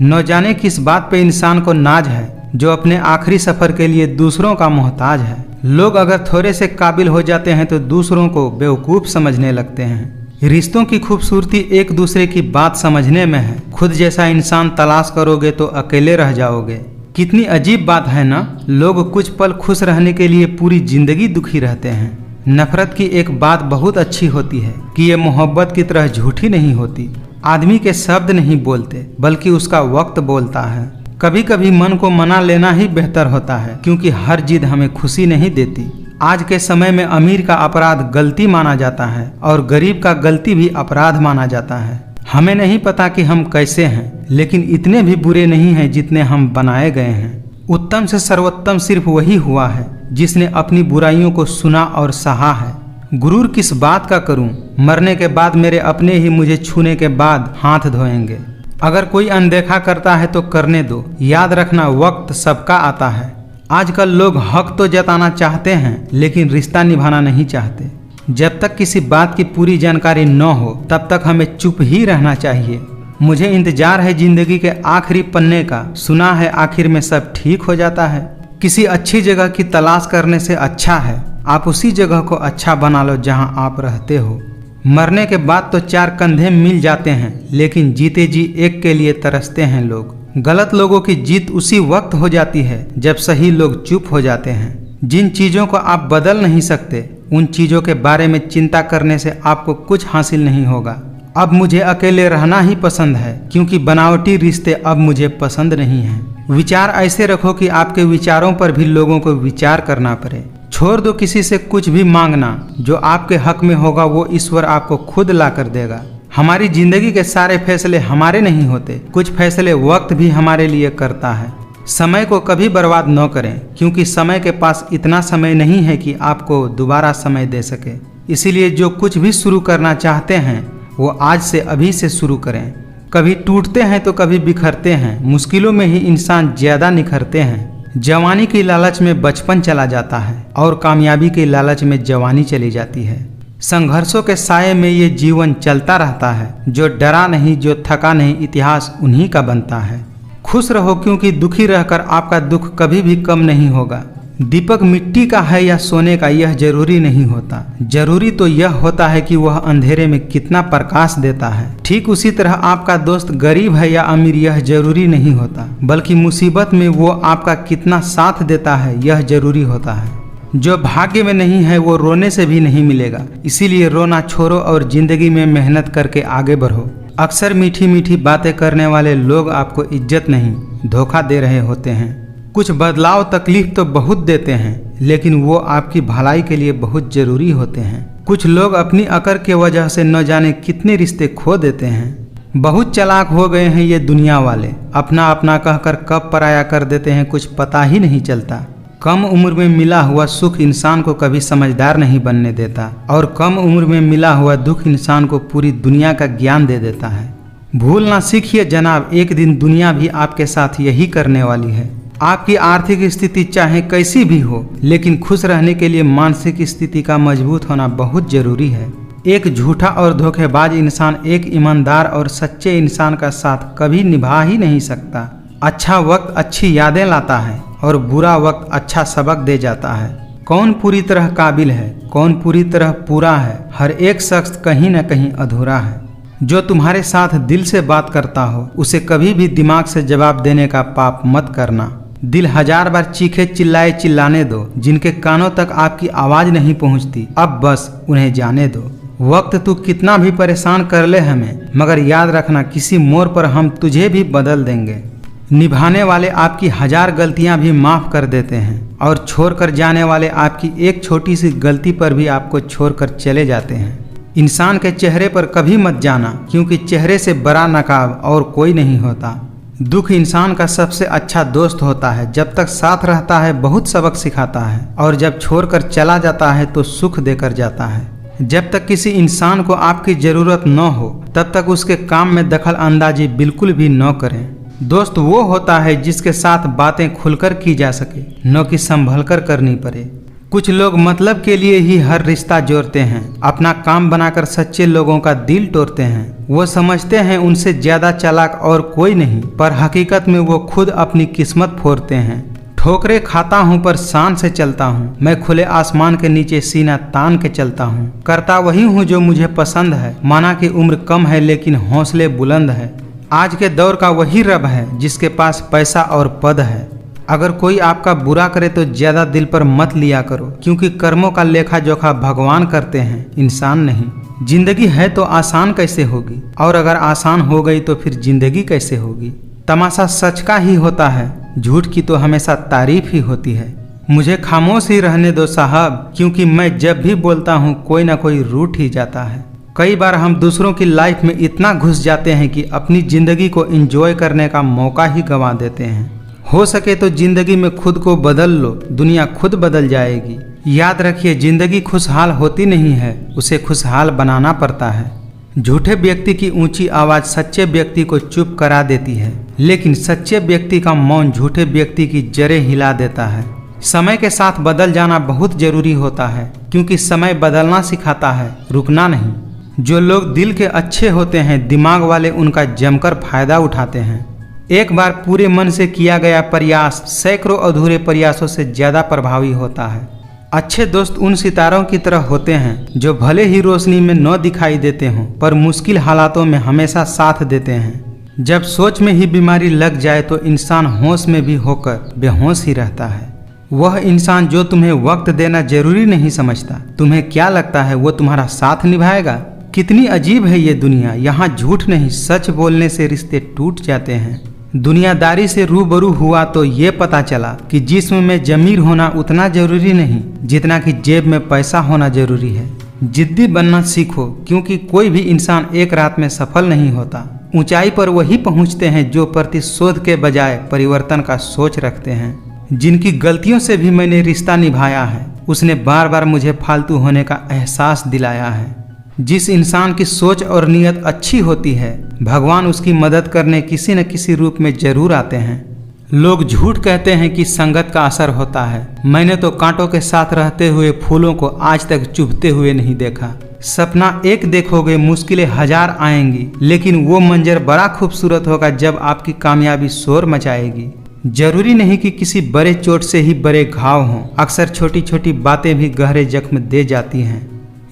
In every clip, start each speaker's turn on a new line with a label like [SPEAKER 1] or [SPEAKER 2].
[SPEAKER 1] न जाने किस बात पे इंसान को नाज है जो अपने आखिरी सफर के लिए दूसरों का मोहताज है। लोग अगर थोड़े से काबिल हो जाते हैं तो दूसरों को बेवकूफ़ समझने लगते हैं। रिश्तों की खूबसूरती एक दूसरे की बात समझने में है। खुद जैसा इंसान तलाश करोगे तो अकेले रह जाओगे। कितनी अजीब बात है ना, लोग कुछ पल खुश रहने के लिए पूरी जिंदगी दुखी रहते हैं। नफरत की एक बात बहुत अच्छी होती है कि ये मोहब्बत की तरह झूठी नहीं होती। आदमी के शब्द नहीं बोलते बल्कि उसका वक्त बोलता है। कभी कभी मन को मना लेना ही बेहतर होता है, क्योंकि हर जिद हमें खुशी नहीं देती। आज के समय में अमीर का अपराध गलती माना जाता है और गरीब का गलती भी अपराध माना जाता है। हमें नहीं पता कि हम कैसे हैं, लेकिन इतने भी बुरे नहीं हैं जितने हम बनाए गए हैं। उत्तम से सर्वोत्तम सिर्फ वही हुआ है जिसने अपनी बुराइयों को सुना और सहा है। गुरूर किस बात का करूं, मरने के बाद मेरे अपने ही मुझे छूने के बाद हाथ धोएंगे। अगर कोई अनदेखा करता है तो करने दो, याद रखना वक्त सबका आता है। आजकल लोग हक तो जताना चाहते हैं लेकिन रिश्ता निभाना नहीं चाहते। जब तक किसी बात की पूरी जानकारी न हो तब तक हमें चुप ही रहना चाहिए। मुझे इंतजार है जिंदगी के आखिरी पन्ने का, सुना है आखिर में सब ठीक हो जाता है। किसी अच्छी जगह की तलाश करने से अच्छा है आप उसी जगह को अच्छा बना लो जहां आप रहते हो। मरने के बाद तो चार कंधे मिल जाते हैं, लेकिन जीते जी एक के लिए तरसते हैं लोग। गलत लोगों की जीत उसी वक्त हो जाती है जब सही लोग चुप हो जाते हैं। जिन चीज़ों को आप बदल नहीं सकते उन चीज़ों के बारे में चिंता करने से आपको कुछ हासिल नहीं होगा। अब मुझे अकेले रहना ही पसंद है, क्योंकि बनावटी रिश्ते अब मुझे पसंद नहीं हैं। विचार ऐसे रखो कि आपके विचारों पर भी लोगों को विचार करना पड़े। छोड़ दो किसी से कुछ भी मांगना, जो आपके हक में होगा वो ईश्वर आपको खुद ला कर देगा। हमारी जिंदगी के सारे फैसले हमारे नहीं होते, कुछ फैसले वक्त भी हमारे लिए करता है। समय को कभी बर्बाद न करें, क्योंकि समय के पास इतना समय नहीं है कि आपको दोबारा समय दे सके। इसीलिए जो कुछ भी शुरू करना चाहते हैं वो आज से अभी से शुरू करें। कभी टूटते हैं तो कभी बिखरते हैं, मुश्किलों में ही इंसान ज्यादा निखरते हैं। जवानी की लालच में बचपन चला जाता है और कामयाबी के लालच में जवानी चली जाती है। संघर्षों के साये में ये जीवन चलता रहता है। जो डरा नहीं, जो थका नहीं, इतिहास उन्हीं का बनता है। खुश रहो, क्योंकि दुखी रहकर आपका दुख कभी भी कम नहीं होगा। दीपक मिट्टी का है या सोने का यह जरूरी नहीं होता, जरूरी तो यह होता है कि वह अंधेरे में कितना प्रकाश देता है। ठीक उसी तरह आपका दोस्त गरीब है या अमीर यह जरूरी नहीं होता, बल्कि मुसीबत में वो आपका कितना साथ देता है यह जरूरी होता है। जो भाग्य में नहीं है वो रोने से भी नहीं मिलेगा, इसीलिए रोना छोड़ो और जिंदगी में मेहनत करके आगे बढ़ो। अक्सर मीठी मीठी बातें करने वाले लोग आपको इज्जत नहीं धोखा दे रहे होते हैं। कुछ बदलाव तकलीफ तो बहुत देते हैं, लेकिन वो आपकी भलाई के लिए बहुत जरूरी होते हैं। कुछ लोग अपनी अकड़ के वजह से न जाने कितने रिश्ते खो देते हैं। बहुत चालाक हो गए हैं ये दुनिया वाले, अपना अपना कहकर कब पराया कर देते हैं कुछ पता ही नहीं चलता। कम उम्र में मिला हुआ सुख इंसान को कभी समझदार नहीं बनने देता, और कम उम्र में मिला हुआ दुख इंसान को पूरी दुनिया का ज्ञान दे देता है। भूलना सीखिए जनाब, एक दिन दुनिया भी आपके साथ यही करने वाली है। आपकी आर्थिक स्थिति चाहे कैसी भी हो, लेकिन खुश रहने के लिए मानसिक स्थिति का मजबूत होना बहुत जरूरी है। एक झूठा और धोखेबाज इंसान एक ईमानदार और सच्चे इंसान का साथ कभी निभा ही नहीं सकता। अच्छा वक्त अच्छी यादें लाता है और बुरा वक्त अच्छा सबक दे जाता है। कौन पूरी तरह काबिल है, कौन पूरी तरह पूरा है, हर एक शख्स कहीं न कहीं अधूरा है। जो तुम्हारे साथ दिल से बात करता हो उसे कभी भी दिमाग से जवाब देने का पाप मत करना। दिल हजार बार चीखे चिल्लाए चिल्लाने दो, जिनके कानों तक आपकी आवाज नहीं पहुंचती अब बस उन्हें जाने दो। वक्त तू कितना भी परेशान कर ले हमें, मगर याद रखना किसी मोड़ पर हम तुझे भी बदल देंगे। निभाने वाले आपकी हजार गलतियां भी माफ कर देते हैं, और छोड़कर जाने वाले आपकी एक छोटी सी गलती पर भी आपको छोड़कर चले जाते हैं। इंसान के चेहरे पर कभी मत जाना, क्योंकि चेहरे से बड़ा नकाब और कोई नहीं होता। दुख इंसान का सबसे अच्छा दोस्त होता है, जब तक साथ रहता है बहुत सबक सिखाता है, और जब छोड़कर चला जाता है तो सुख देकर जाता है। जब तक किसी इंसान को आपकी जरूरत न हो तब तक उसके काम में दखल अंदाजी बिल्कुल भी न करें। दोस्त वो होता है जिसके साथ बातें खुलकर की जा सके, न कि संभल कर करनी पड़े। कुछ लोग मतलब के लिए ही हर रिश्ता जोड़ते हैं, अपना काम बनाकर सच्चे लोगों का दिल तोड़ते हैं। वो समझते हैं उनसे ज्यादा चालाक और कोई नहीं, पर हकीकत में वो खुद अपनी किस्मत फोड़ते हैं। ठोकरे खाता हूँ पर शान से चलता हूँ, मैं खुले आसमान के नीचे सीना तान के चलता हूँ। करता वही हूँ जो मुझे पसंद है, माना कि उम्र कम है लेकिन हौसले बुलंद है। आज के दौर का वही रब है जिसके पास पैसा और पद है। अगर कोई आपका बुरा करे तो ज्यादा दिल पर मत लिया करो, क्योंकि कर्मों का लेखा जोखा भगवान करते हैं, इंसान नहीं। जिंदगी है तो आसान कैसे होगी, और अगर आसान हो गई तो फिर जिंदगी कैसे होगी। तमाशा सच का ही होता है, झूठ की तो हमेशा तारीफ ही होती है। मुझे खामोश ही रहने दो साहब, क्योंकि मैं जब भी बोलता हूँ कोई ना कोई रूठ ही जाता है। कई बार हम दूसरों की लाइफ में इतना घुस जाते हैं कि अपनी जिंदगी को एंजॉय करने का मौका ही गंवा देते हैं। हो सके तो जिंदगी में खुद को बदल लो, दुनिया खुद बदल जाएगी। याद रखिए, जिंदगी खुशहाल होती नहीं है, उसे खुशहाल बनाना पड़ता है। झूठे व्यक्ति की ऊंची आवाज सच्चे व्यक्ति को चुप करा देती है, लेकिन सच्चे व्यक्ति का मौन झूठे व्यक्ति की जड़ें हिला देता है। समय के साथ बदल जाना बहुत जरूरी होता है, क्योंकि समय बदलना सिखाता है, रुकना नहीं। जो लोग दिल के अच्छे होते हैं, दिमाग वाले उनका जमकर फायदा उठाते हैं। एक बार पूरे मन से किया गया प्रयास सैकड़ों अधूरे प्रयासों से ज्यादा प्रभावी होता है। अच्छे दोस्त उन सितारों की तरह होते हैं जो भले ही रोशनी में न दिखाई देते हों, पर मुश्किल हालातों में हमेशा साथ देते हैं। जब सोच में ही बीमारी लग जाए तो इंसान होश में भी होकर बेहोश ही रहता है। वह इंसान जो तुम्हें वक्त देना जरूरी नहीं समझता, तुम्हें क्या लगता है वो तुम्हारा साथ निभाएगा? कितनी अजीब है ये दुनिया, यहाँ झूठ नहीं सच बोलने से रिश्ते टूट जाते हैं। दुनियादारी से रूबरू हुआ तो ये पता चला कि जिस्म में जमीर होना उतना जरूरी नहीं जितना कि जेब में पैसा होना जरूरी है। जिद्दी बनना सीखो, क्योंकि कोई भी इंसान एक रात में सफल नहीं होता। ऊंचाई पर वही पहुंचते हैं जो प्रतिशोध के बजाय परिवर्तन का सोच रखते हैं। जिनकी गलतियों से भी मैंने रिश्ता निभाया है, उसने बार बार मुझे फालतू होने का एहसास दिलाया है। जिस इंसान की सोच और नीयत अच्छी होती है, भगवान उसकी मदद करने किसी न किसी रूप में जरूर आते हैं। लोग झूठ कहते हैं कि संगत का असर होता है। मैंने तो कांटों के साथ रहते हुए फूलों को आज तक चुभते हुए नहीं देखा। सपना एक देखोगे, मुश्किलें हजार आएंगी, लेकिन वो मंजर बड़ा खूबसूरत होगा जब आपकी कामयाबी शोर मचाएगी। जरूरी नहीं कि किसी बड़े चोट से ही बड़े घाव हों, अक्सर छोटी छोटी बातें भी गहरे जख्म दे जाती हैं।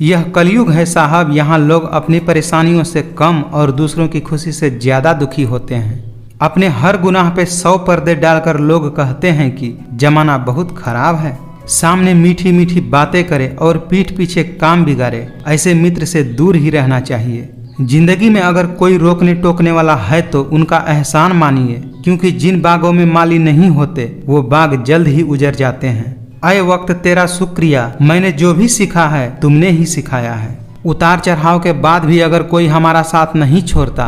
[SPEAKER 1] यह कलयुग है साहब, यहाँ लोग अपनी परेशानियों से कम और दूसरों की खुशी से ज्यादा दुखी होते हैं। अपने हर गुनाह पे 100 पर्दे डालकर लोग कहते हैं कि जमाना बहुत खराब है। सामने मीठी मीठी बातें करे और पीठ पीछे काम बिगाड़े, ऐसे मित्र से दूर ही रहना चाहिए। जिंदगी में अगर कोई रोकने टोकने वाला है तो उनका एहसान मानिए, क्योंकि जिन बागों में माली नहीं होते वो बाग जल्द ही उजड़ जाते हैं। आए वक्त तेरा शुक्रिया, मैंने जो भी सीखा है तुमने ही सिखाया है। उतार चढ़ाव के बाद भी अगर कोई हमारा साथ नहीं छोड़ता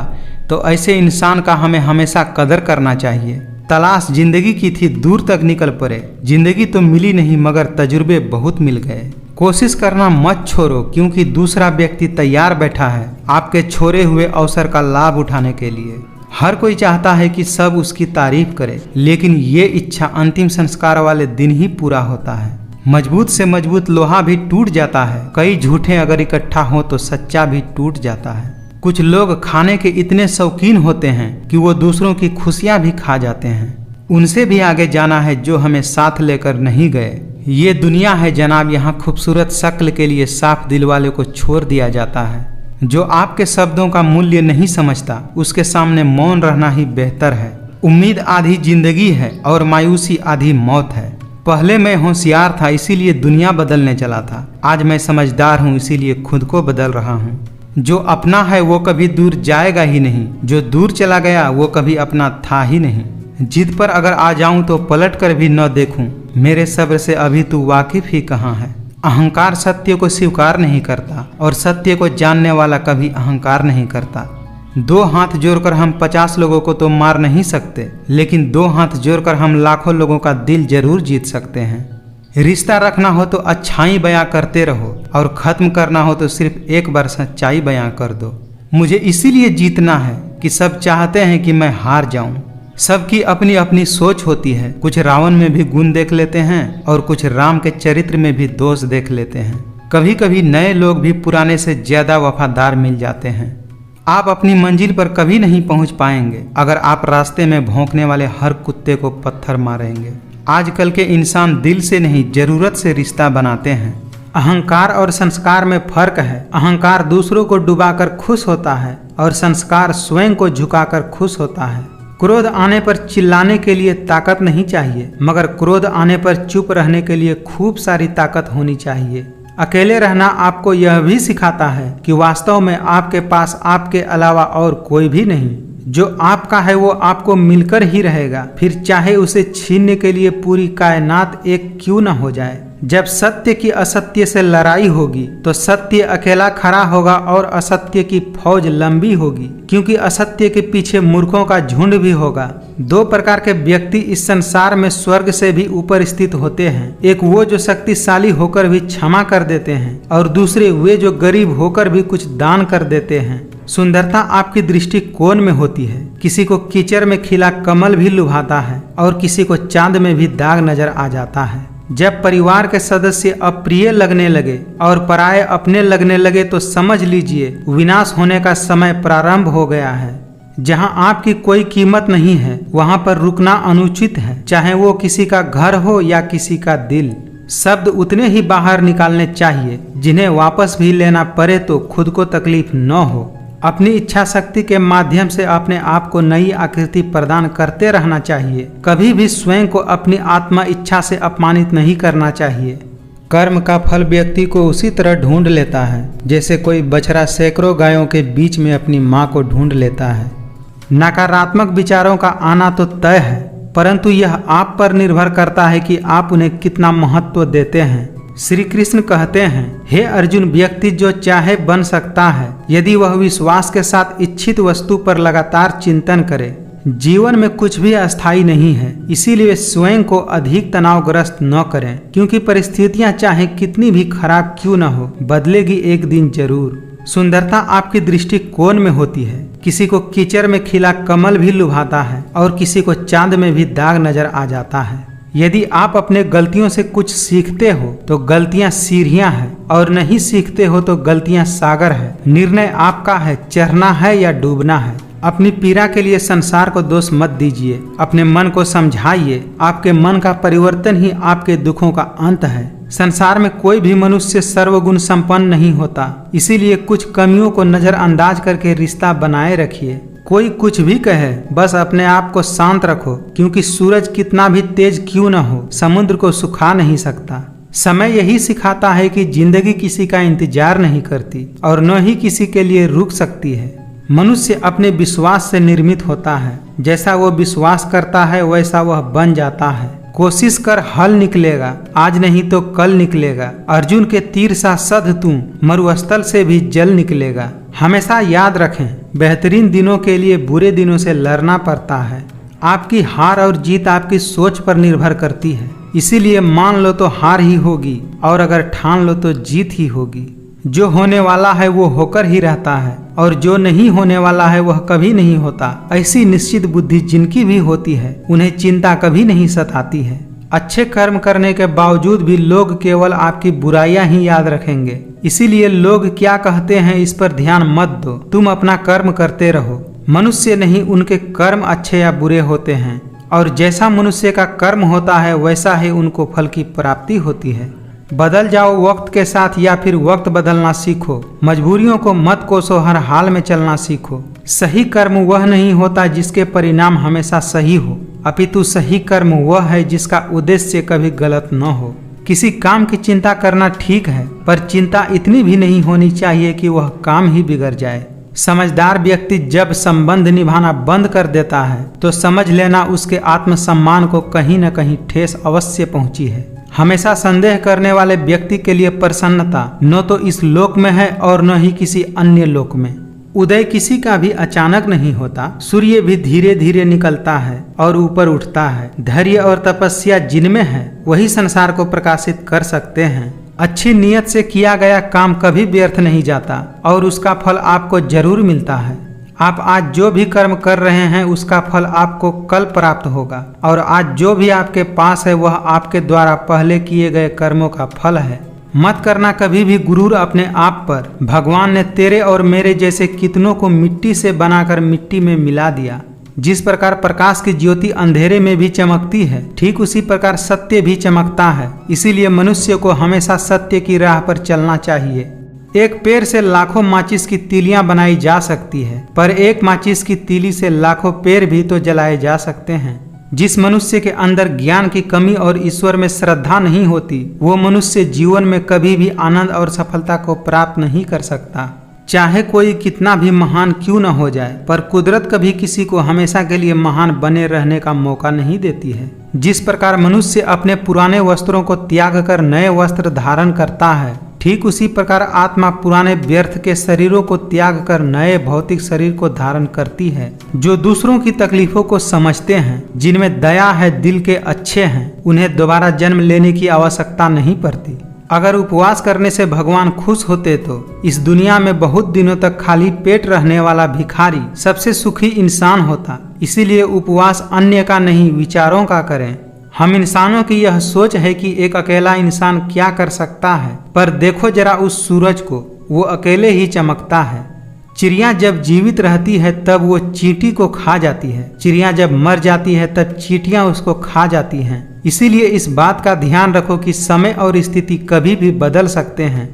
[SPEAKER 1] तो ऐसे इंसान का हमें हमेशा कदर करना चाहिए। तलाश जिंदगी की थी, दूर तक निकल पड़े। जिंदगी तो मिली नहीं मगर तजुर्बे बहुत मिल गए। कोशिश करना मत छोड़ो, क्योंकि दूसरा व्यक्ति तैयार बैठा है आपके छोड़े हुए अवसर का लाभ उठाने के लिए। हर कोई चाहता है कि सब उसकी तारीफ करे, लेकिन ये इच्छा अंतिम संस्कार वाले दिन ही पूरा होता है। मजबूत से मजबूत लोहा भी टूट जाता है। कई झूठे अगर इकट्ठा हो तो सच्चा भी टूट जाता है। कुछ लोग खाने के इतने शौकीन होते हैं कि वो दूसरों की खुशियां भी खा जाते हैं। उनसे भी आगे जाना है जो हमें साथ लेकर नहीं गए। ये दुनिया है जनाब, यहाँ खूबसूरत शक्ल के लिए साफ दिल वाले को छोड़ दिया जाता है। जो आपके शब्दों का मूल्य नहीं समझता उसके सामने मौन रहना ही बेहतर है। उम्मीद आधी जिंदगी है और मायूसी आधी मौत है। पहले मैं होशियार था इसीलिए दुनिया बदलने चला था, आज मैं समझदार हूँ इसीलिए खुद को बदल रहा हूँ। जो अपना है वो कभी दूर जाएगा ही नहीं, जो दूर चला गया वो कभी अपना था ही नहीं। जिद पर अगर आ जाऊं तो पलट कर भी न देखूं, मेरे सब्र से अभी तू वाकिफ ही कहाँ है। अहंकार सत्य को स्वीकार नहीं करता और सत्य को जानने वाला कभी अहंकार नहीं करता। 2 हाथ जोड़कर हम 50 लोगों को तो मार नहीं सकते, लेकिन 2 हाथ जोड़कर हम लाखों लोगों का दिल जरूर जीत सकते हैं। रिश्ता रखना हो तो अच्छाई बयां करते रहो और ख़त्म करना हो तो सिर्फ एक बार सच्चाई बयां कर दो। मुझे इसीलिए जीतना है कि सब चाहते हैं कि मैं हार जाऊं, सबकी अपनी अपनी सोच होती है। कुछ रावण में भी गुण देख लेते हैं और कुछ राम के चरित्र में भी दोष देख लेते हैं। कभी कभी नए लोग भी पुराने से ज्यादा वफादार मिल जाते हैं। आप अपनी मंजिल पर कभी नहीं पहुंच पाएंगे अगर आप रास्ते में भौंकने वाले हर कुत्ते को पत्थर मारेंगे। आजकल के इंसान दिल से नहीं, जरूरत से रिश्ता बनाते हैं। अहंकार और संस्कार में फर्क है। अहंकार दूसरों को डुबाकर खुश होता है और संस्कार स्वयं को झुकाकर खुश होता है। क्रोध आने पर चिल्लाने के लिए ताकत नहीं चाहिए, मगर क्रोध आने पर चुप रहने के लिए खूब सारी ताकत होनी चाहिए। अकेले रहना आपको यह भी सिखाता है कि वास्तव में आपके पास आपके अलावा और कोई भी नहीं। जो आपका है वो आपको मिलकर ही रहेगा, फिर चाहे उसे छीनने के लिए पूरी कायनात एक क्यों न हो जाए। जब सत्य की असत्य से लड़ाई होगी तो सत्य अकेला खड़ा होगा और असत्य की फौज लंबी होगी, क्योंकि असत्य के पीछे मूर्खों का झुंड भी होगा। दो प्रकार के व्यक्ति इस संसार में स्वर्ग से भी ऊपर स्थित होते हैं। एक वो जो शक्तिशाली होकर भी क्षमा कर देते हैं और दूसरे वे जो गरीब होकर भी कुछ दान कर देते हैं। सुंदरता आपकी दृष्टिकोण में होती है। किसी को कीचड़ में खिला कमल भी लुभाता है और किसी को चांद में भी दाग नजर आ जाता है। जब परिवार के सदस्य अप्रिय लगने लगे और पराये अपने लगने लगे तो समझ लीजिए विनाश होने का समय प्रारंभ हो गया है। जहां आपकी कोई कीमत नहीं है वहां पर रुकना अनुचित है, चाहे वो किसी का घर हो या किसी का दिल। शब्द उतने ही बाहर निकालने चाहिए जिन्हें वापस भी लेना पड़े तो खुद को तकलीफ न हो। अपनी इच्छा शक्ति के माध्यम से अपने आप को नई आकृति प्रदान करते रहना चाहिए। कभी भी स्वयं को अपनी आत्मा इच्छा से अपमानित नहीं करना चाहिए। कर्म का फल व्यक्ति को उसी तरह ढूंढ लेता है जैसे कोई बछड़ा सैकड़ों गायों के बीच में अपनी माँ को ढूंढ लेता है। नकारात्मक विचारों का आना तो तय है, परंतु यह आप पर निर्भर करता है कि आप उन्हें कितना महत्व देते हैं। श्री कृष्ण कहते हैं, हे अर्जुन, व्यक्ति जो चाहे बन सकता है यदि वह विश्वास के साथ इच्छित वस्तु पर लगातार चिंतन करे। जीवन में कुछ भी अस्थायी नहीं है, इसीलिए स्वयं को अधिक तनावग्रस्त न करें, क्योंकि परिस्थितियां चाहे कितनी भी खराब क्यों न हो, बदलेगी एक दिन जरूर। सुंदरता आपकी दृष्टिकोण में होती है। किसी को कीचड़ में खिला कमल भी लुभाता है और किसी को चांद में भी दाग नजर आ जाता है। यदि आप अपने गलतियों से कुछ सीखते हो तो गलतियां सीढ़ियां हैं, और नहीं सीखते हो तो गलतियां सागर है। निर्णय आपका है, चढ़ना है या डूबना है। अपनी पीड़ा के लिए संसार को दोष मत दीजिए, अपने मन को समझाइए। आपके मन का परिवर्तन ही आपके दुखों का अंत है। संसार में कोई भी मनुष्य सर्वगुण संपन्न नहीं होता, इसीलिए कुछ कमियों को नजरअंदाज करके रिश्ता बनाए रखिए। कोई कुछ भी कहे, बस अपने आप को शांत रखो, क्योंकि सूरज कितना भी तेज क्यों न हो, समुद्र को सुखा नहीं सकता। समय यही सिखाता है कि जिंदगी किसी का इंतजार नहीं करती और न ही किसी के लिए रुक सकती है। मनुष्य अपने विश्वास से निर्मित होता है। जैसा वो विश्वास करता है वैसा वह बन जाता है। कोशिश कर, हल निकलेगा, आज नहीं तो कल निकलेगा। अर्जुन के तीर सा सध तू, मरुस्थल से भी जल निकलेगा। हमेशा याद रखें, बेहतरीन दिनों के लिए बुरे दिनों से लड़ना पड़ता है। आपकी हार और जीत आपकी सोच पर निर्भर करती है, इसीलिए मान लो तो हार ही होगी और अगर ठान लो तो जीत ही होगी। जो होने वाला है वो होकर ही रहता है और जो नहीं होने वाला है वह कभी नहीं होता। ऐसी निश्चित बुद्धि जिनकी भी होती है उन्हें चिंता कभी नहीं सताती है। अच्छे कर्म करने के बावजूद भी लोग केवल आपकी बुराइयां ही याद रखेंगे, इसीलिए लोग क्या कहते हैं इस पर ध्यान मत दो। तुम अपना कर्म करते रहो। मनुष्य नहीं, उनके कर्म अच्छे या बुरे होते हैं, और जैसा मनुष्य का कर्म होता है वैसा ही उनको फल की प्राप्ति होती है। बदल जाओ वक्त के साथ या फिर वक्त बदलना सीखो। मजबूरियों को मत कोसो, हर हाल में चलना सीखो। सही कर्म वह नहीं होता जिसके परिणाम हमेशा सही हो, अपितु सही कर्म वह है जिसका उद्देश्य कभी गलत न हो। किसी काम की चिंता करना ठीक है, पर चिंता इतनी भी नहीं होनी चाहिए कि वह काम ही बिगड़ जाए। समझदार व्यक्ति जब संबंध निभाना बंद कर देता है तो समझ लेना उसके आत्मसम्मान को कहीं न कहीं ठेस अवश्य पहुंची है। हमेशा संदेह करने वाले व्यक्ति के लिए प्रसन्नता न तो इस लोक में है और न ही किसी अन्य लोक में। उदय किसी का भी अचानक नहीं होता। सूर्य भी धीरे धीरे निकलता है और ऊपर उठता है। धैर्य और तपस्या जिनमें है वही संसार को प्रकाशित कर सकते हैं। अच्छी नीयत से किया गया काम कभी व्यर्थ नहीं जाता और उसका फल आपको जरूर मिलता है। आप आज जो भी कर्म कर रहे हैं उसका फल आपको कल प्राप्त होगा, और आज जो भी आपके पास है वह आपके द्वारा पहले किए गए कर्मों का फल है। मत करना कभी भी गुरूर अपने आप पर। भगवान ने तेरे और मेरे जैसे कितनों को मिट्टी से बनाकर मिट्टी में मिला दिया। जिस प्रकार प्रकाश की ज्योति अंधेरे में भी चमकती है, ठीक उसी प्रकार सत्य भी चमकता है। इसीलिए मनुष्य को हमेशा सत्य की राह पर चलना चाहिए। एक पेड़ से लाखों माचिस की तीलियां बनाई जा सकती है, पर एक माचिस की तीली से लाखों पेड़ भी तो जलाए जा सकते हैं। जिस मनुष्य के अंदर ज्ञान की कमी और ईश्वर में श्रद्धा नहीं होती, वो मनुष्य जीवन में कभी भी आनंद और सफलता को प्राप्त नहीं कर सकता। चाहे कोई कितना भी महान क्यों न हो जाए, पर कुदरत कभी किसी को हमेशा के लिए महान बने रहने का मौका नहीं देती है। जिस प्रकार मनुष्य अपने पुराने वस्त्रों को त्याग कर नए वस्त्र धारण करता है, ठीक उसी प्रकार आत्मा पुराने व्यर्थ के शरीरों को त्याग कर नए भौतिक शरीर को धारण करती है। जो दूसरों की तकलीफों को समझते हैं, जिनमें दया है, दिल के अच्छे हैं, उन्हें दोबारा जन्म लेने की आवश्यकता नहीं पड़ती। अगर उपवास करने से भगवान खुश होते तो इस दुनिया में बहुत दिनों तक खाली पेट रहने वाला भिखारी सबसे सुखी इंसान होता। इसीलिए उपवास अन्य का नहीं, विचारों का करें। हम इंसानों की यह सोच है कि एक अकेला इंसान क्या कर सकता है, पर देखो जरा उस सूरज को, वो अकेले ही चमकता है। चिड़िया जब जीवित रहती है तब वो चींटी को खा जाती है, चिड़िया जब मर जाती है तब चींटियां उसको खा जाती हैं। इसीलिए इस बात का ध्यान रखो कि समय और स्थिति कभी भी बदल सकते हैं।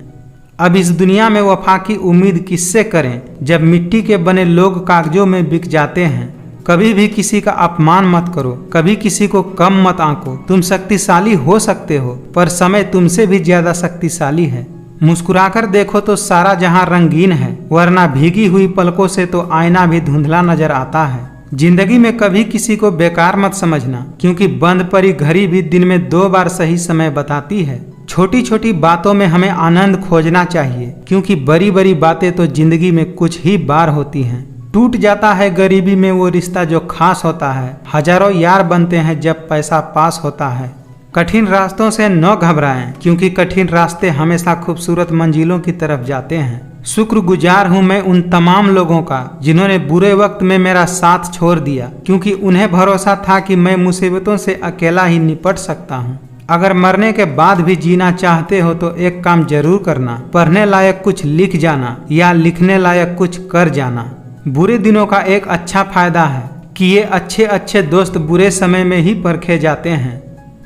[SPEAKER 1] अब इस दुनिया में वफा की उम्मीद किससे करें, जब मिट्टी के बने लोग कागजों में बिक जाते हैं। कभी भी किसी का अपमान मत करो, कभी किसी को कम मत आंको। तुम शक्तिशाली हो सकते हो, पर समय तुमसे भी ज्यादा शक्तिशाली है। मुस्कुराकर देखो तो सारा जहां रंगीन है, वरना भीगी हुई पलकों से तो आईना भी धुंधला नजर आता है। जिंदगी में कभी किसी को बेकार मत समझना, क्योंकि बंद पड़ी घड़ी भी दिन में 2 बार सही समय बताती है। छोटी छोटी बातों में हमें आनंद खोजना चाहिए, क्योंकि बड़ी बड़ी बातें तो जिंदगी में कुछ ही बार होती हैं। टूट जाता है गरीबी में वो रिश्ता जो खास होता है, हजारों यार बनते हैं जब पैसा पास होता है। कठिन रास्तों से न घबराएं, क्योंकि कठिन रास्ते हमेशा खूबसूरत मंजिलों की तरफ जाते हैं। शुक्रगुजार हूँ मैं उन तमाम लोगों का जिन्होंने बुरे वक्त में मेरा साथ छोड़ दिया, क्योंकि उन्हें भरोसा था कि मैं मुसीबतों से अकेला ही निपट सकता हूँ। अगर मरने के बाद भी जीना चाहते हो तो एक काम जरूर करना, पढ़ने लायक कुछ लिख जाना या लिखने लायक कुछ कर जाना। बुरे दिनों का एक अच्छा फायदा है कि ये अच्छे अच्छे दोस्त बुरे समय में ही परखे जाते हैं।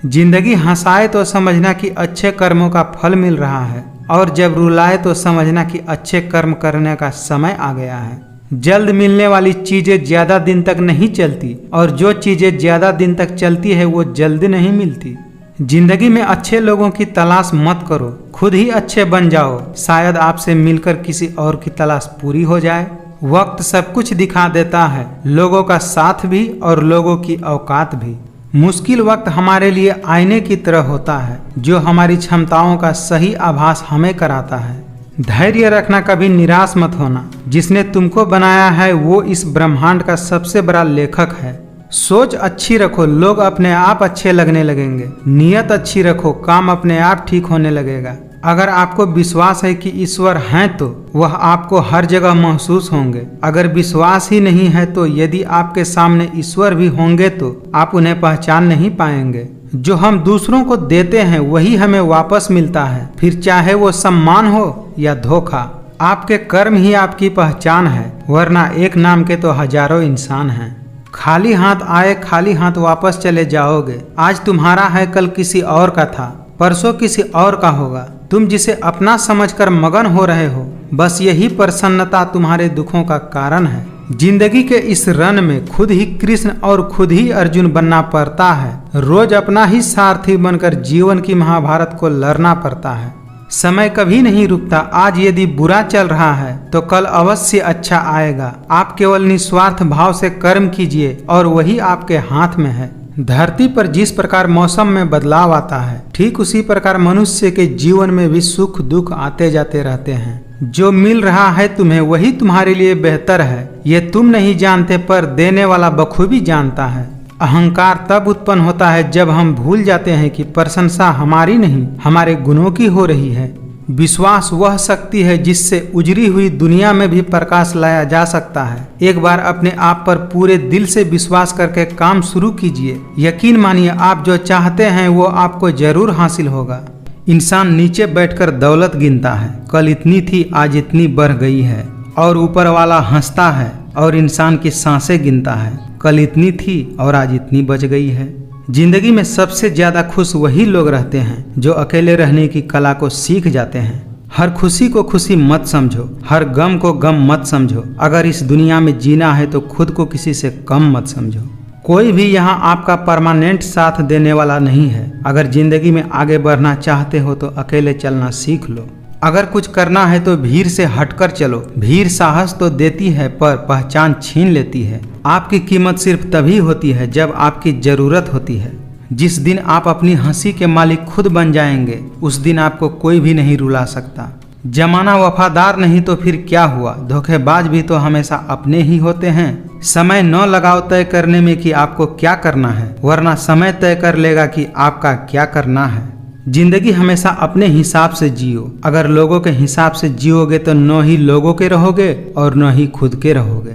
[SPEAKER 1] जिंदगी हंसाए तो समझना कि अच्छे कर्मों का फल मिल रहा है, और जब रुलाए तो समझना कि अच्छे कर्म करने का समय आ गया है। जल्द मिलने वाली चीजें ज्यादा दिन तक नहीं चलती, और जो चीजें ज्यादा दिन तक चलती है वो जल्दी नहीं मिलती। जिंदगी में अच्छे लोगों की तलाश मत करो, खुद ही अच्छे बन जाओ। शायद आपसे मिलकर किसी और की तलाश पूरी हो जाए। वक्त सब कुछ दिखा देता है, लोगों का साथ भी और लोगों की औकात भी। मुश्किल वक्त हमारे लिए आईने की तरह होता है, जो हमारी क्षमताओं का सही आभास हमें कराता है। धैर्य रखना, कभी निराश मत होना। जिसने तुमको बनाया है वो इस ब्रह्मांड का सबसे बड़ा लेखक है। सोच अच्छी रखो, लोग अपने आप अच्छे लगने लगेंगे। नियत अच्छी रखो, काम अपने आप ठीक होने लगेगा। अगर आपको विश्वास है कि ईश्वर हैं तो वह आपको हर जगह महसूस होंगे। अगर विश्वास ही नहीं है तो यदि आपके सामने ईश्वर भी होंगे तो आप उन्हें पहचान नहीं पाएंगे। जो हम दूसरों को देते हैं वही हमें वापस मिलता है, फिर चाहे वो सम्मान हो या धोखा। आपके कर्म ही आपकी पहचान है, वरना एक नाम के तो हजारों इंसान हैं। खाली हाथ आए खाली हाथ वापस चले जाओगे। आज तुम्हारा है, कल किसी और का था, परसों किसी और का होगा। तुम जिसे अपना समझकर मगन हो रहे हो, बस यही प्रसन्नता तुम्हारे दुखों का कारण है। जिंदगी के इस रन में खुद ही कृष्ण और खुद ही अर्जुन बनना पड़ता है। रोज अपना ही सारथी बनकर जीवन की महाभारत को लड़ना पड़ता है। समय कभी नहीं रुकता। आज यदि बुरा चल रहा है तो कल अवश्य अच्छा आएगा। आप केवल निस्वार्थ भाव से कर्म कीजिए और वही आपके हाथ में है। धरती पर जिस प्रकार मौसम में बदलाव आता है, ठीक उसी प्रकार मनुष्य के जीवन में भी सुख दुख आते जाते रहते हैं। जो मिल रहा है तुम्हें वही तुम्हारे लिए बेहतर है, ये तुम नहीं जानते, पर देने वाला बखूबी जानता है। अहंकार तब उत्पन्न होता है जब हम भूल जाते हैं कि प्रशंसा हमारी नहीं हमारे गुणों की हो रही है। विश्वास वह शक्ति है जिससे उजड़ी हुई दुनिया में भी प्रकाश लाया जा सकता है। एक बार अपने आप पर पूरे दिल से विश्वास करके काम शुरू कीजिए। यकीन मानिए, आप जो चाहते हैं वो आपको जरूर हासिल होगा। इंसान नीचे बैठकर दौलत गिनता है, कल इतनी थी आज इतनी बढ़ गई है, और ऊपर वाला हंसता है और इंसान की सांसें गिनता है, कल इतनी थी और आज इतनी बच गई है। जिंदगी में सबसे ज्यादा खुश वही लोग रहते हैं जो अकेले रहने की कला को सीख जाते हैं। हर खुशी को खुशी मत समझो, हर गम को गम मत समझो। अगर इस दुनिया में जीना है तो खुद को किसी से कम मत समझो। कोई भी यहाँ आपका परमानेंट साथ देने वाला नहीं है। अगर जिंदगी में आगे बढ़ना चाहते हो तो अकेले चलना सीख लो। अगर कुछ करना है तो भीड़ से हटकर चलो। भीड़ साहस तो देती है पर पहचान छीन लेती है। आपकी कीमत सिर्फ तभी होती है जब आपकी जरूरत होती है। जिस दिन आप अपनी हंसी के मालिक खुद बन जाएंगे उस दिन आपको कोई भी नहीं रुला सकता। जमाना वफादार नहीं तो फिर क्या हुआ, धोखेबाज भी तो हमेशा अपने ही होते हैं। समय न लगाओ तय करने में कि आपको क्या करना है, वरना समय तय कर लेगा कि आपका क्या करना है। जिंदगी हमेशा अपने हिसाब से जियो। अगर लोगों के हिसाब से जियोगे तो न ही लोगों के रहोगे और न ही खुद के रहोगे।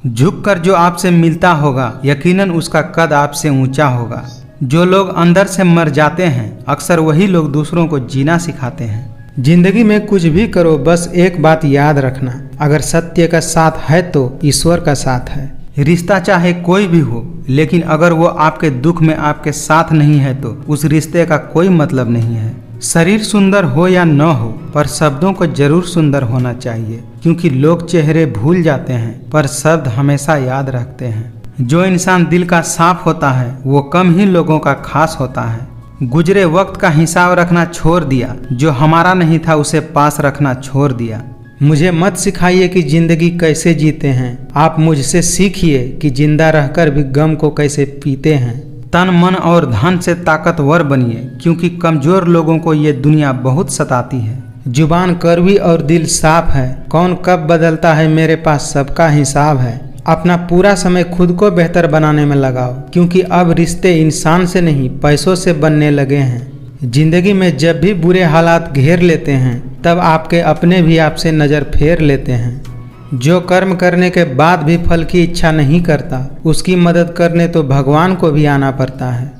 [SPEAKER 1] झुककर जो आपसे मिलता होगा यकीनन उसका कद आपसे ऊंचा होगा। जो लोग अंदर से मर जाते हैं अक्सर वही लोग दूसरों को जीना सिखाते हैं। जिंदगी में कुछ भी करो, बस एक बात याद रखना, अगर सत्य का साथ है तो ईश्वर का साथ है। रिश्ता चाहे कोई भी हो, लेकिन अगर वो आपके दुख में आपके साथ नहीं है तो उस रिश्ते का कोई मतलब नहीं है। शरीर सुंदर हो या न हो, पर शब्दों को जरूर सुंदर होना चाहिए, क्योंकि लोग चेहरे भूल जाते हैं पर शब्द हमेशा याद रखते हैं। जो इंसान दिल का साफ होता है वो कम ही लोगों का खास होता है। गुजरे वक्त का हिसाब रखना छोड़ दिया, जो हमारा नहीं था उसे पास रखना छोड़ दिया। मुझे मत सिखाइए कि जिंदगी कैसे जीते हैं, आप मुझसे सीखिए कि जिंदा रहकर भी गम को कैसे पीते हैं। तन मन और धन से ताकतवर बनिए, क्योंकि कमजोर लोगों को ये दुनिया बहुत सताती है। जुबान कड़वी और दिल साफ है, कौन कब बदलता है मेरे पास सबका हिसाब है। अपना पूरा समय खुद को बेहतर बनाने में लगाओ, क्योंकि अब रिश्ते इंसान से नहीं पैसों से बनने लगे हैं। जिंदगी में जब भी बुरे हालात घेर लेते हैं तब आपके अपने भी आपसे नज़र फेर लेते हैं। जो कर्म करने के बाद भी फल की इच्छा नहीं करता उसकी मदद करने तो भगवान को भी आना पड़ता है।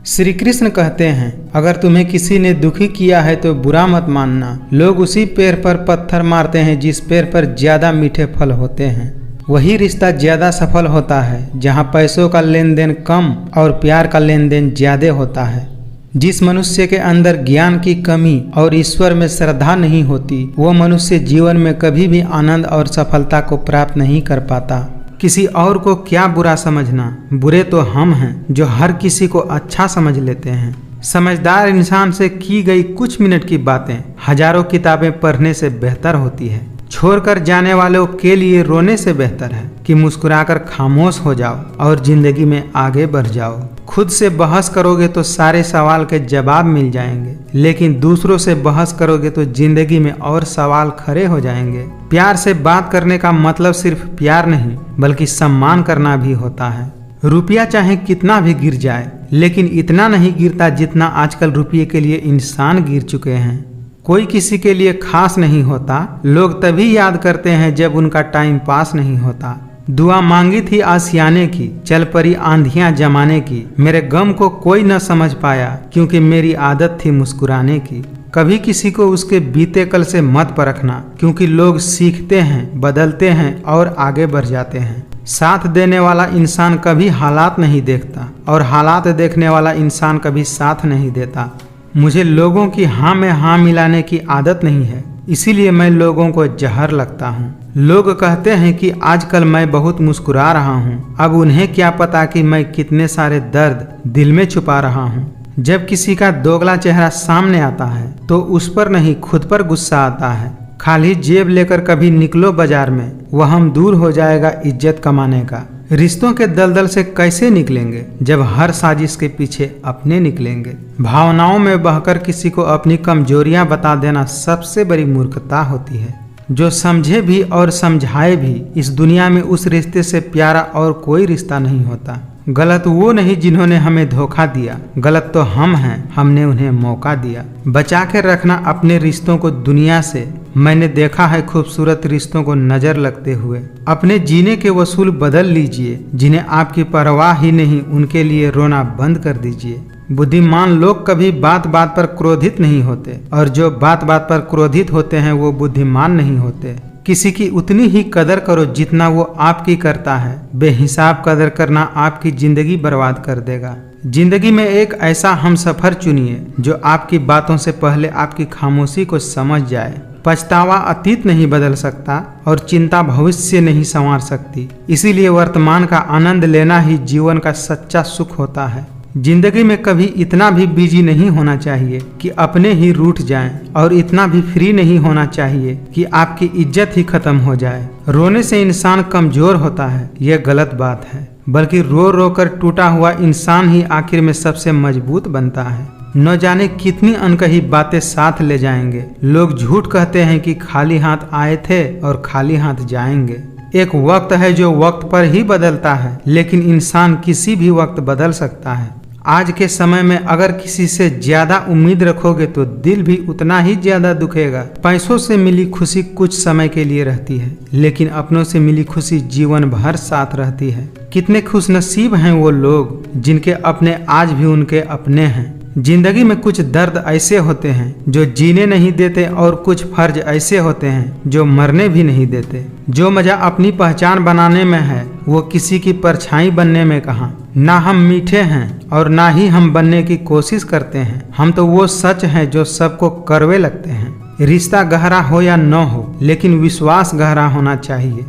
[SPEAKER 1] श्री कृष्ण कहते हैं, अगर तुम्हें किसी ने दुखी किया है तो बुरा मत मानना। लोग उसी पेड़ पर पत्थर मारते हैं जिस पेड़ पर ज्यादा मीठे फल होते हैं। वही रिश्ता ज्यादा सफल होता है जहाँ पैसों का लेन देन कम और प्यार का लेन देन ज्यादा होता है। जिस मनुष्य के अंदर ज्ञान की कमी और ईश्वर में श्रद्धा नहीं होती वो मनुष्य जीवन में कभी भी आनंद और सफलता को प्राप्त नहीं कर पाता। किसी और को क्या बुरा समझना, बुरे तो हम हैं जो हर किसी को अच्छा समझ लेते हैं। समझदार इंसान से की गई कुछ मिनट की बातें हजारों किताबें पढ़ने से बेहतर होती है। छोड़कर जाने वालों के लिए रोने से बेहतर है कि मुस्कुराकर खामोश हो जाओ और जिंदगी में आगे बढ़ जाओ। खुद से बहस करोगे तो सारे सवाल के जवाब मिल जाएंगे, लेकिन दूसरों से बहस करोगे तो जिंदगी में और सवाल खड़े हो जाएंगे। प्यार से बात करने का मतलब सिर्फ प्यार नहीं बल्कि सम्मान करना भी होता है। रुपया चाहे कितना भी गिर जाए, लेकिन इतना नहीं गिरता जितना आजकल रुपये के लिए इंसान गिर चुके हैं। कोई किसी के लिए खास नहीं होता, लोग तभी याद करते हैं जब उनका टाइम पास नहीं होता। दुआ मांगी थी आसियाने की, चल पड़ी आंधियां जमाने की। मेरे गम को कोई न समझ पाया क्योंकि मेरी आदत थी मुस्कुराने की। कभी किसी को उसके बीते कल से मत परखना, क्योंकि लोग सीखते हैं, बदलते हैं और आगे बढ़ जाते हैं। साथ देने वाला इंसान कभी हालात नहीं देखता और हालात देखने वाला इंसान कभी साथ नहीं देता। मुझे लोगों की हाँ में हाँ मिलाने की आदत नहीं है, इसीलिए मैं लोगों को जहर लगता हूँ। लोग कहते हैं कि आजकल मैं बहुत मुस्कुरा रहा हूँ, अब उन्हें क्या पता कि मैं कितने सारे दर्द दिल में छुपा रहा हूँ। जब किसी का दोगला चेहरा सामने आता है तो उस पर नहीं खुद पर गुस्सा आता है। खाली जेब लेकर कभी निकलो बाजार में, वहम दूर हो जाएगा इज्जत कमाने का। रिश्तों के दलदल से कैसे निकलेंगे जब हर साजिश के पीछे अपने निकलेंगे। भावनाओं में बहकर किसी को अपनी कमजोरियां बता देना सबसे बड़ी मूर्खता होती है। जो समझे भी और समझाए भी, इस दुनिया में उस रिश्ते से प्यारा और कोई रिश्ता नहीं होता। गलत वो नहीं जिन्होंने हमें धोखा दिया, गलत तो हम हैं, हमने उन्हें मौका दिया। बचा के रखना अपने रिश्तों को दुनिया से। मैंने देखा है खूबसूरत रिश्तों को नजर लगते हुए। अपने जीने के वसूल बदल लीजिए। जिन्हें आपकी परवाह ही नहीं उनके लिए रोना बंद कर दीजिए। बुद्धिमान लोग कभी बात बात पर क्रोधित नहीं होते, और जो बात बात पर क्रोधित होते हैं वो बुद्धिमान नहीं होते। किसी की उतनी ही कदर करो जितना वो आपकी करता है। बेहिसाब कदर करना आपकी जिंदगी बर्बाद कर देगा। जिंदगी में एक ऐसा हमसफर चुनिए जो आपकी बातों से पहले आपकी खामोशी को समझ जाए। पछतावा अतीत नहीं बदल सकता और चिंता भविष्य नहीं संवार सकती। इसीलिए वर्तमान का आनंद लेना ही जीवन का सच्चा सुख होता है। जिंदगी में कभी इतना भी बिजी नहीं होना चाहिए कि अपने ही रूठ जाएं, और इतना भी फ्री नहीं होना चाहिए कि आपकी इज्जत ही खत्म हो जाए। रोने से इंसान कमजोर होता है, यह गलत बात है, बल्कि रो रो कर टूटा हुआ इंसान ही आखिर में सबसे मजबूत बनता है। न जाने कितनी अनकही बातें साथ ले जाएंगे। लोग झूठ कहते हैं कि खाली हाथ आए थे और खाली हाथ जाएंगे। एक वक्त है जो वक्त पर ही बदलता है, लेकिन इंसान किसी भी वक्त बदल सकता है। आज के समय में अगर किसी से ज्यादा उम्मीद रखोगे तो दिल भी उतना ही ज्यादा दुखेगा। पैसों से मिली खुशी कुछ समय के लिए रहती है, लेकिन अपनों से मिली खुशी जीवन भर साथ रहती है। कितने खुशनसीब हैं वो लोग जिनके अपने आज भी उनके अपने हैं। जिंदगी में कुछ दर्द ऐसे होते हैं जो जीने नहीं देते, और कुछ फर्ज ऐसे होते हैं जो मरने भी नहीं देते। जो मजा अपनी पहचान बनाने में है वो किसी की परछाई बनने में कहाँ। ना हम मीठे हैं और ना ही हम बनने की कोशिश करते हैं। हम तो वो सच हैं जो सबको कड़वे लगते हैं। रिश्ता गहरा हो या न हो, लेकिन विश्वास गहरा होना चाहिए।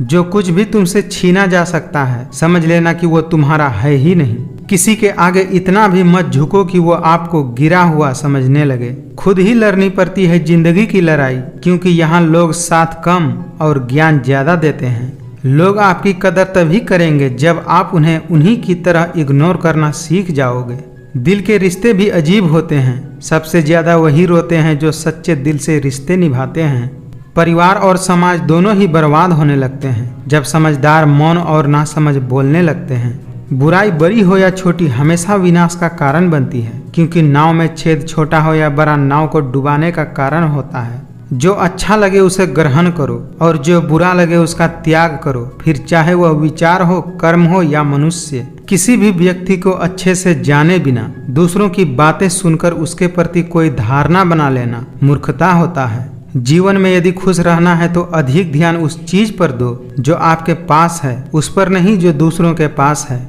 [SPEAKER 1] जो कुछ भी तुमसे छीना जा सकता है समझ लेना कि वो तुम्हारा है ही नहीं। किसी के आगे इतना भी मत झुको कि वो आपको गिरा हुआ समझने लगे। खुद ही लड़नी पड़ती है जिंदगी की लड़ाई, क्योंकि यहाँ लोग साथ कम और ज्ञान ज्यादा देते हैं। लोग आपकी कदर तभी करेंगे जब आप उन्हें उन्हीं की तरह इग्नोर करना सीख जाओगे। दिल के रिश्ते भी अजीब होते हैं। सबसे ज्यादा वही रोते हैं जो सच्चे दिल से रिश्ते निभाते हैं। परिवार और समाज दोनों ही बर्बाद होने लगते हैं जब समझदार मौन और नासमझ बोलने लगते हैं। बुराई बड़ी हो या छोटी हमेशा विनाश का कारण बनती है, क्योंकि नाव में छेद छोटा हो या बड़ा नाव को डुबाने का कारण होता है। जो अच्छा लगे उसे ग्रहण करो और जो बुरा लगे उसका त्याग करो, फिर चाहे वह विचार हो, कर्म हो या मनुष्य। किसी भी व्यक्ति को अच्छे से जाने बिना दूसरों की बातें सुनकर उसके प्रति कोई धारणा बना लेना मूर्खता होता है। जीवन में यदि खुश रहना है तो अधिक ध्यान उस चीज पर दो जो आपके पास है, उस पर नहीं जो दूसरों के पास है।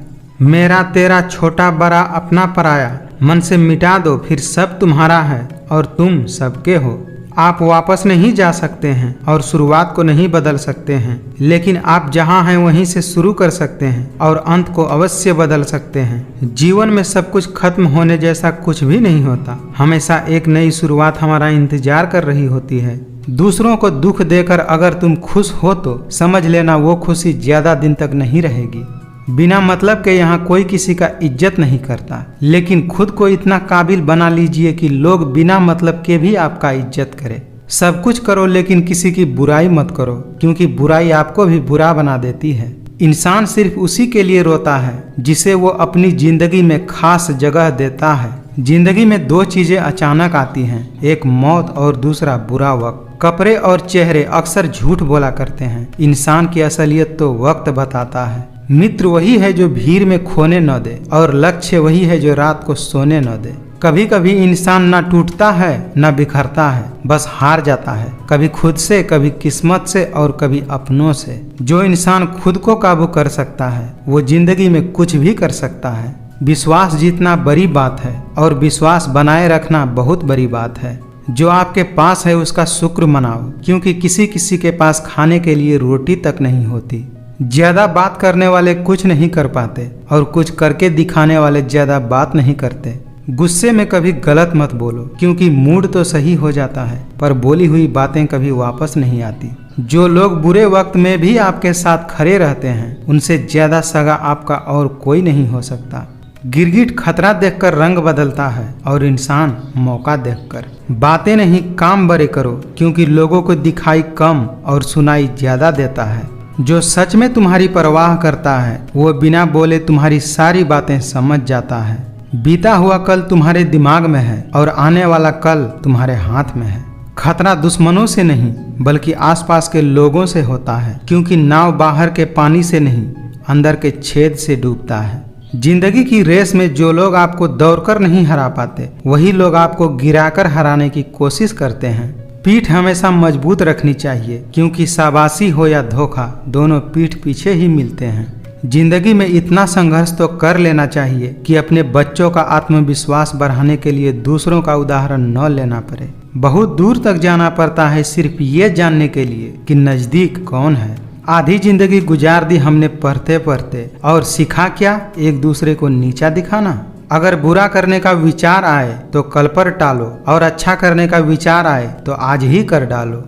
[SPEAKER 1] मेरा तेरा छोटा बड़ा अपना पराया मन से मिटा दो, फिर सब तुम्हारा है और तुम सबके हो। आप वापस नहीं जा सकते हैं और शुरुआत को नहीं बदल सकते हैं, लेकिन आप जहां हैं वहीं से शुरू कर सकते हैं और अंत को अवश्य बदल सकते हैं। जीवन में सब कुछ खत्म होने जैसा कुछ भी नहीं होता। हमेशा एक नई शुरुआत हमारा इंतजार कर रही होती है। दूसरों को दुख देकर अगर तुम खुश हो तो समझ लेना वो खुशी ज्यादा दिन तक नहीं रहेगी। बिना मतलब के यहाँ कोई किसी का इज्जत नहीं करता, लेकिन खुद को इतना काबिल बना लीजिए कि लोग बिना मतलब के भी आपका इज्जत करें। सब कुछ करो लेकिन किसी की बुराई मत करो, क्योंकि बुराई आपको भी बुरा बना देती है। इंसान सिर्फ उसी के लिए रोता है जिसे वो अपनी जिंदगी में खास जगह देता है। जिंदगी में दो चीजें अचानक आती हैं, एक मौत और दूसरा बुरा वक्त। कपड़े और चेहरे अक्सर झूठ बोला करते हैं, इंसान की असलियत तो वक्त बताता है। मित्र वही है जो भीड़ में खोने न दे, और लक्ष्य वही है जो रात को सोने न दे। कभी कभी इंसान न टूटता है न बिखरता है, बस हार जाता है, कभी खुद से, कभी किस्मत से और कभी अपनों से। जो इंसान खुद को काबू कर सकता है वो जिंदगी में कुछ भी कर सकता है। विश्वास जीतना बड़ी बात है और विश्वास बनाए रखना बहुत बड़ी बात है। जो आपके पास है उसका शुक्र मनाओ, क्योंकि किसी किसी के पास खाने के लिए रोटी तक नहीं होती। ज्यादा बात करने वाले कुछ नहीं कर पाते और कुछ करके दिखाने वाले ज्यादा बात नहीं करते। गुस्से में कभी गलत मत बोलो, क्योंकि मूड तो सही हो जाता है पर बोली हुई बातें कभी वापस नहीं आती। जो लोग बुरे वक्त में भी आपके साथ खड़े रहते हैं उनसे ज्यादा सगा आपका और कोई नहीं हो सकता। गिरगिट खतरा देखकर रंग बदलता है और इंसान मौका देखकर। बातें नहीं काम बड़े करो, क्योंकि लोगों को दिखाई कम और सुनाई ज्यादा देता है। जो सच में तुम्हारी परवाह करता है वो बिना बोले तुम्हारी सारी बातें समझ जाता है। बीता हुआ कल तुम्हारे दिमाग में है और आने वाला कल तुम्हारे हाथ में है। खतरा दुश्मनों से नहीं बल्कि आसपास के लोगों से होता है, क्योंकि नाव बाहर के पानी से नहीं अंदर के छेद से डूबता है। जिंदगी की रेस में जो लोग आपको दौड़कर नहीं हरा पाते वही लोग आपको गिराकर हराने की कोशिश करते हैं। पीठ हमेशा मजबूत रखनी चाहिए, क्योंकि शाबाशी हो या धोखा दोनों पीठ पीछे ही मिलते हैं। जिंदगी में इतना संघर्ष तो कर लेना चाहिए कि अपने बच्चों का आत्मविश्वास बढ़ाने के लिए दूसरों का उदाहरण न लेना पड़े। बहुत दूर तक जाना पड़ता है सिर्फ ये जानने के लिए कि नज़दीक कौन है। आधी जिंदगी गुजार दी हमने पढ़ते पढ़ते, और सीखा क्या? एक दूसरे को नीचा दिखाना। अगर बुरा करने का विचार आए तो कल पर टालो, और अच्छा करने का विचार आए तो आज ही कर डालो।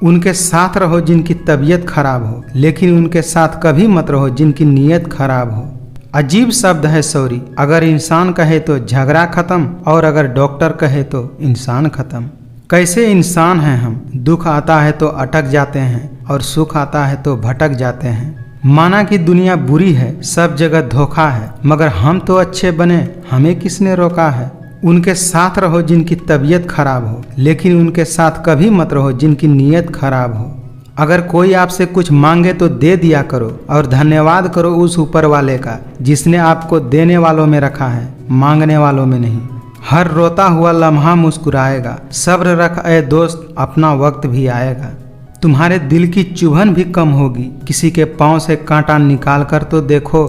[SPEAKER 1] उनके साथ रहो जिनकी तबीयत खराब हो, लेकिन उनके साथ कभी मत रहो जिनकी नीयत खराब हो। अजीब शब्द है सॉरी। अगर इंसान कहे तो झगड़ा खत्म, और अगर डॉक्टर कहे तो इंसान खत्म। कैसे इंसान हैं हम? दुख आता है तो अटक जाते हैं, और सुख आता है तो भटक जाते हैं। माना कि दुनिया बुरी है, सब जगह धोखा है, मगर हम तो अच्छे बने, हमें किसने रोका है? उनके साथ रहो जिनकी तबीयत खराब हो, लेकिन उनके साथ कभी मत रहो जिनकी नीयत खराब हो। अगर कोई आपसे कुछ मांगे तो दे दिया करो, और धन्यवाद करो उस ऊपर वाले का जिसने आपको देने वालों में रखा है, मांगने वालों में नहीं। हर रोता हुआ लम्हा मुस्कुराएगा। सब्र रख ऐ दोस्त, अपना वक्त भी आएगा। तुम्हारे दिल की चुभन भी कम होगी। किसी के पांव से कांटा निकाल कर तो देखो।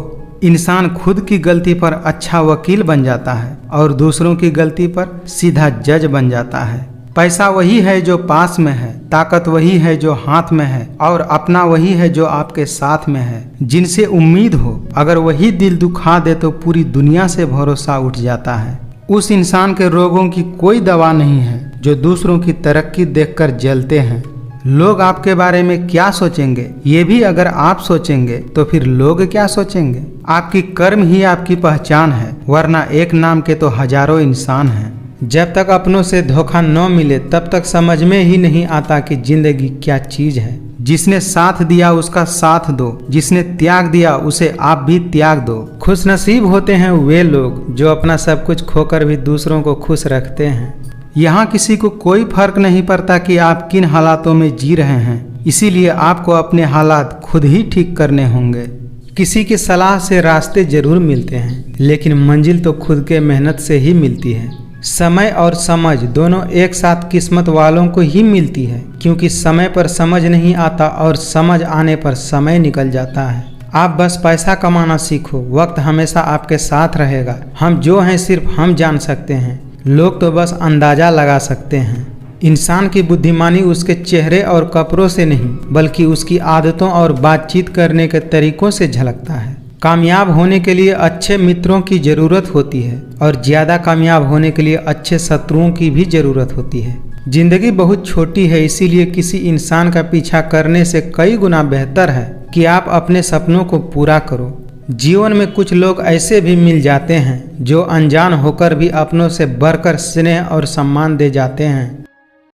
[SPEAKER 1] इंसान खुद की गलती पर अच्छा वकील बन जाता है और दूसरों की गलती पर सीधा जज बन जाता है। पैसा वही है जो पास में है, ताकत वही है जो हाथ में है, और अपना वही है जो आपके साथ में है। जिनसे उम्मीद हो अगर वही दिल दुखा दे तो पूरी दुनिया से भरोसा उठ जाता है। उस इंसान के रोगों की कोई दवा नहीं है जो दूसरों की तरक्की देखकर जलते हैं। लोग आपके बारे में क्या सोचेंगे ये भी अगर आप सोचेंगे तो फिर लोग क्या सोचेंगे? आपकी कर्म ही आपकी पहचान है, वरना एक नाम के तो हजारों इंसान हैं। जब तक अपनों से धोखा न मिले तब तक समझ में ही नहीं आता कि जिंदगी क्या चीज है। जिसने साथ दिया उसका साथ दो, जिसने त्याग दिया उसे आप भी त्याग दो। खुशनसीब होते हैं वे लोग जो अपना सब कुछ खोकर भी दूसरों को खुश रखते हैं। यहाँ किसी को कोई फर्क नहीं पड़ता कि आप किन हालातों में जी रहे हैं, इसीलिए आपको अपने हालात खुद ही ठीक करने होंगे। किसी की सलाह से रास्ते जरूर मिलते हैं, लेकिन मंजिल तो खुद के मेहनत से ही मिलती है। समय और समझ दोनों एक साथ किस्मत वालों को ही मिलती है, क्योंकि समय पर समझ नहीं आता और समझ आने पर समय निकल जाता है। आप बस पैसा कमाना सीखो, वक्त हमेशा आपके साथ रहेगा। हम जो हैं सिर्फ हम जान सकते हैं, लोग तो बस अंदाजा लगा सकते हैं। इंसान की बुद्धिमानी उसके चेहरे और कपड़ों से नहीं बल्कि उसकी आदतों और बातचीत करने के तरीकों से झलकता है। कामयाब होने के लिए अच्छे मित्रों की ज़रूरत होती है, और ज़्यादा कामयाब होने के लिए अच्छे शत्रुओं की भी ज़रूरत होती है। जिंदगी बहुत छोटी है, इसीलिए किसी इंसान का पीछा करने से कई गुना बेहतर है कि आप अपने सपनों को पूरा करो। जीवन में कुछ लोग ऐसे भी मिल जाते हैं जो अनजान होकर भी अपनों से बढ़कर स्नेह और सम्मान दे जाते हैं।